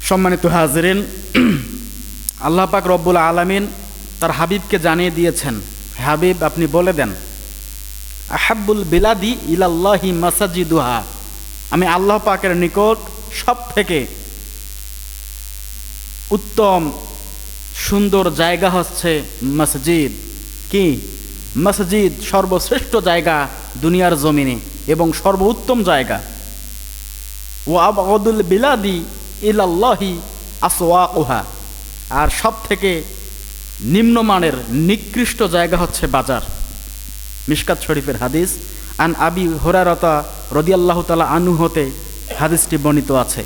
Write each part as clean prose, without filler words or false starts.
সম্মানিত হাজিরিন, আল্লাহ পাক রব্বুল আলামিন তার হাবিবকে জানিয়ে দিয়েছেন, হাবিব আপনি বলে দেন, আহাব্বুল বিলাদি ইলাল্লাহি মাসাজিদুহা, আমি আল্লাহ পাকের নিকট সব থেকে উত্তম সুন্দর জায়গা হচ্ছে মসজিদ। কি মসজিদ? সর্বশ্রেষ্ঠ জায়গা দুনিয়ার জমিনে এবং সর্বোত্তম জায়গা। ওয়া আবগাদুল বিলাদি ইলাল্লাহি আসওয়াকুহা, আর সব থেকে নিম্নমানের নিকৃষ্ট জায়গা হচ্ছে বাজার। মিশকাত শরীফের হাদিস। আন আবি হুরায়রা রাদিয়াল্লাহু তাআলা আনহু হতে হাদিসটি বর্ণিত আছে।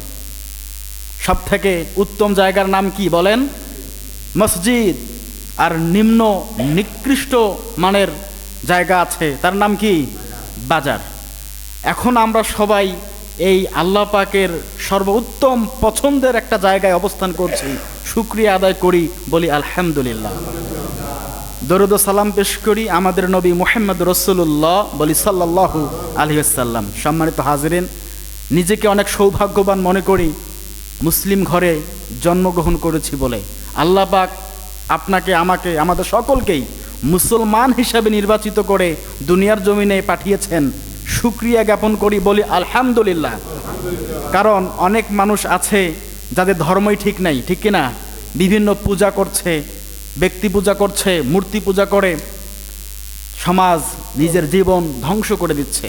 সব থেকে উত্তম জায়গার নাম কি বলেন? মসজিদ। আর নিম্ন নিকৃষ্ট মানের জায়গা আছে, তার নাম কি? বাজার। এখন আমরা সবাই এই আল্লাহ পাকের সর্বোত্তম পছন্দের একটা জায়গায় অবস্থান করছি, শুকরিয়া আদায় করি, বলি আলহামদুলিল্লাহ। দরুদ ও সালাম পেশ করি আমাদের নবী মুহাম্মদ রাসূলুল্লাহ, বলি সাল্লাল্লাহু আলাইহি ওয়াসাল্লাম। সম্মানিত হাজিরিন, নিজেকে অনেক সৌভাগ্যবান মনে করি মুসলিম ঘরে জন্মগ্রহণ করেছি বলে। আল্লাহ পাক আপনাকে, আমাকে, আমাদের সকলকেই মুসলমান হিসাবে নির্বাচিত করে দুনিয়ার জমিনে পাঠিয়েছেন। শুকরিয়া জ্ঞাপন করি, বলি আলহামদুলিল্লাহ। কারণ অনেক মানুষ আছে যাদের ধর্মই ঠিক নাই, ঠিক কিনা? বিভিন্ন পূজা করছে, ব্যক্তি পূজা করছে, মূর্তি পূজা করে সমাজ নিজের জীবন ধ্বংস করে দিচ্ছে।